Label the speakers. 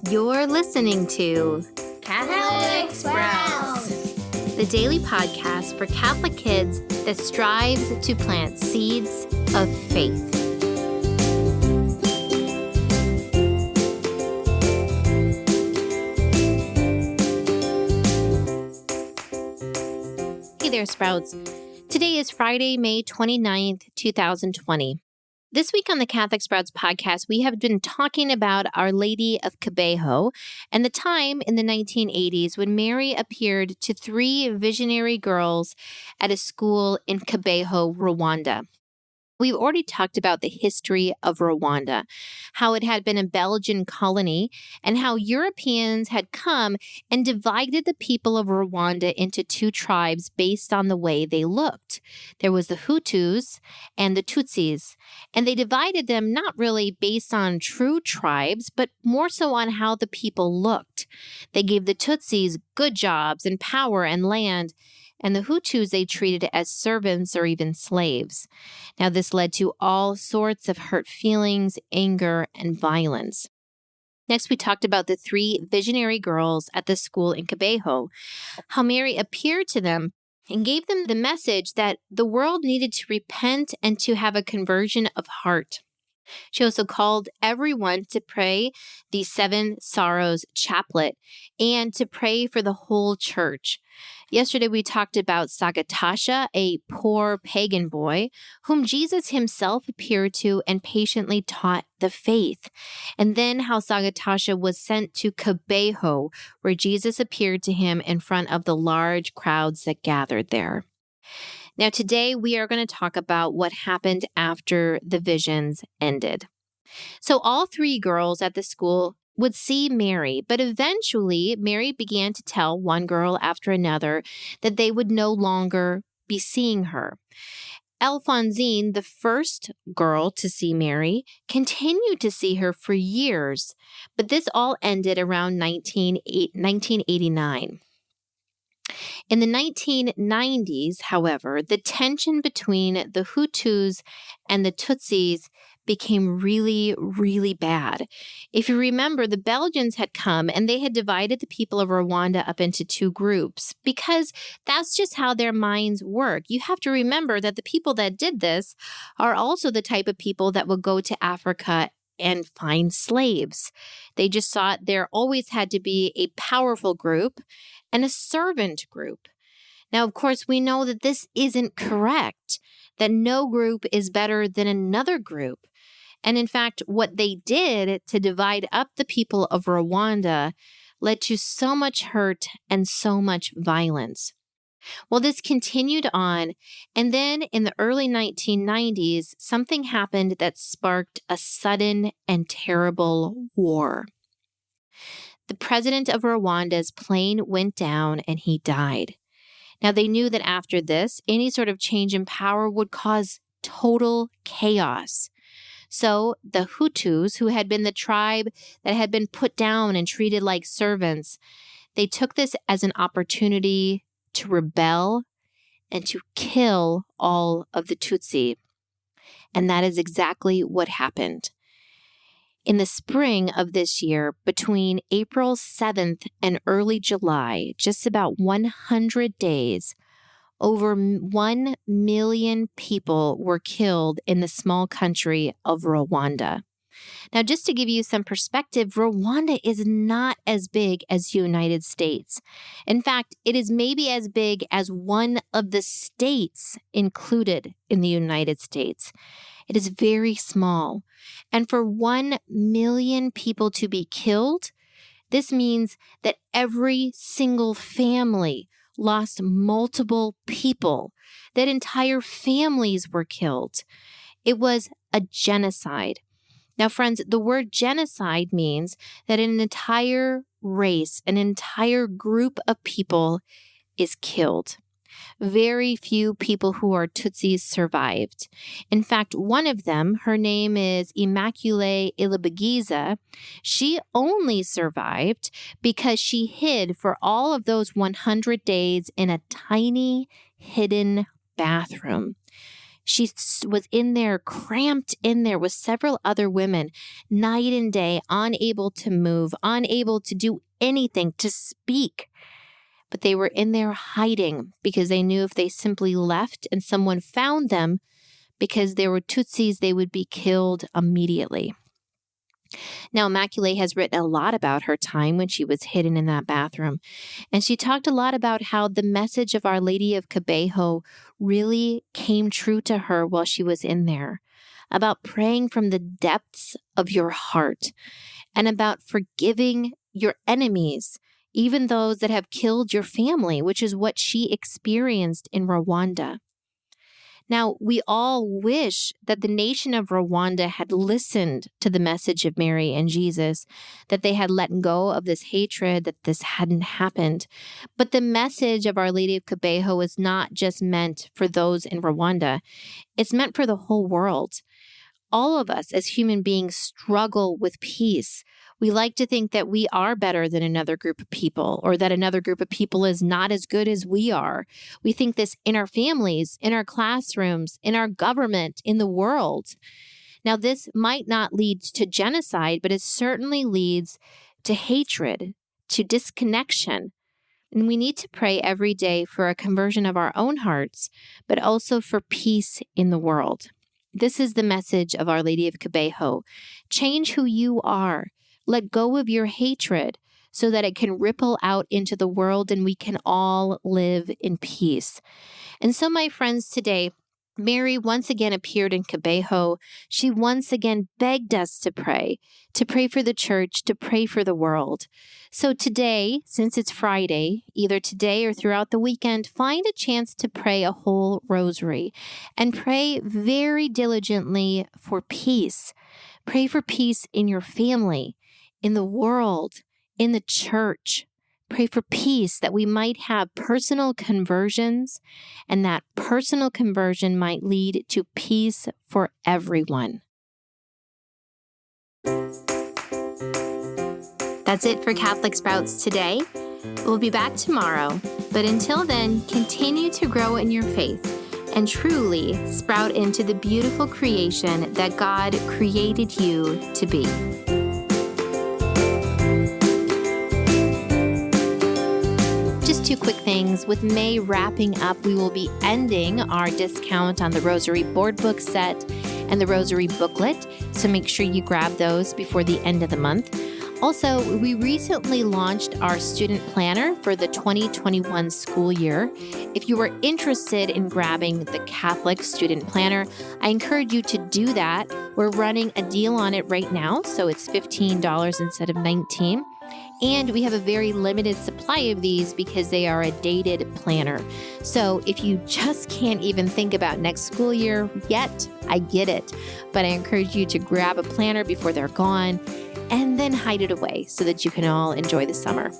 Speaker 1: You're listening to
Speaker 2: Catholic Sprouts,
Speaker 1: the daily podcast for Catholic kids that strives to plant seeds of faith. Hey there, Sprouts. Today is Friday, May 29th, 2020. This week on the Catholic Sprouts podcast, we have been talking about Our Lady of Kibeho and the time in the 1980s when Mary appeared to three visionary girls at a school in Kibeho, Rwanda. We've already talked about the history of Rwanda, how it had been a Belgian colony, and how Europeans had come and divided the people of Rwanda into two tribes based on the way they looked. There was the Hutus and the Tutsis, and they divided them not really based on true tribes, but more so on how the people looked. They gave the Tutsis good jobs and power and land, and the Hutus they treated as servants or even slaves. Now, this led to all sorts of hurt feelings, anger, and violence. Next, we talked about the three visionary girls at the school in Kibeho, how Mary appeared to them and gave them the message that the world needed to repent and to have a conversion of heart. She also called everyone to pray the Seven Sorrows Chaplet and to pray for the whole church. Yesterday, we talked about Sagatasha, a poor pagan boy, whom Jesus himself appeared to and patiently taught the faith. And then how Sagatasha was sent to Kibeho, where Jesus appeared to him in front of the large crowds that gathered there. Now, today we are going to talk about what happened after the visions ended. So all three girls at the school would see Mary, but eventually Mary began to tell one girl after another that they would no longer be seeing her. Alphonsine, the first girl to see Mary, continued to see her for years, but this all ended around 1989. In the 1990s, however, the tension between the Hutus and the Tutsis became really, really bad. If you remember, the Belgians had come and they had divided the people of Rwanda up into two groups because that's just how their minds work. You have to remember that the people that did this are also the type of people that would go to Africa and find slaves. They just thought there always had to be a powerful group and a servant group. Now, of course, we know that this isn't correct, that no group is better than another group. And in fact, what they did to divide up the people of Rwanda led to so much hurt and so much violence. Well, this continued on, and then in the early 1990s, something happened that sparked a sudden and terrible war. The president of Rwanda's plane went down and he died. Now, they knew that after this, any sort of change in power would cause total chaos. So the Hutus, who had been the tribe that had been put down and treated like servants, they took this as an opportunity to rebel and to kill all of the Tutsi. And that is exactly what happened. In the spring of this year, between April 7th and early July, just about 100 days, over 1 million people were killed in the small country of Rwanda. Now, just to give you some perspective, Rwanda is not as big as the United States. In fact, it is maybe as big as one of the states included in the United States. It is very small. And for 1 million people to be killed, this means that every single family lost multiple people, that entire families were killed. It was a genocide. Now, friends, the word genocide means that an entire race, an entire group of people is killed. Very few people who are Tutsis survived. In fact, one of them, her name is Immaculée Ilibagiza, she only survived because she hid for all of those 100 days in a tiny hidden bathroom. Was in there, cramped in there with several other women, night and day, unable to move, unable to do anything, to speak. But they were in there hiding because they knew if they simply left and someone found them, because they were Tutsis, they would be killed immediately. Now, Immaculée has written a lot about her time when she was hidden in that bathroom. And she talked a lot about how the message of Our Lady of Kibeho really came true to her while she was in there, about praying from the depths of your heart and about forgiving your enemies, even those that have killed your family, which is what she experienced in Rwanda. Now, we all wish that the nation of Rwanda had listened to the message of Mary and Jesus, that they had let go of this hatred, that this hadn't happened. But the message of Our Lady of Kibeho is not just meant for those in Rwanda. It's meant for the whole world. All of us as human beings struggle with peace. We like to think that we are better than another group of people, or that another group of people is not as good as we are. We think this in our families, in our classrooms, in our government, in the world. Now, this might not lead to genocide, but it certainly leads to hatred, to disconnection. And we need to pray every day for a conversion of our own hearts, but also for peace in the world. This is the message of Our Lady of Kibeho. Change who you are. Let go of your hatred so that it can ripple out into the world and we can all live in peace. And so, my friends, today, Mary once again appeared in Kibeho. She once again begged us to pray for the church, to pray for the world. So today, since it's Friday, either today or throughout the weekend, find a chance to pray a whole rosary and pray very diligently for peace. Pray for peace in your family, in the world, in the church. Pray for peace, that we might have personal conversions, and that personal conversion might lead to peace for everyone. That's it for Catholic Sprouts today. We'll be back tomorrow, but until then, continue to grow in your faith and truly sprout into the beautiful creation that God created you to be. Just two quick things. With May wrapping up, we will be ending our discount on the Rosary Board Book set and the Rosary Booklet, so make sure you grab those before the end of the month. Also, we recently launched our student planner for the 2021 school year. If you are interested in grabbing the Catholic student planner, I encourage you to do that. We're running a deal on it right now, so it's $15 instead of $19. And we have a very limited supply of these because they are a dated planner. So if you just can't even think about next school year yet, I get it. But I encourage you to grab a planner before they're gone and then hide it away so that you can all enjoy the summer.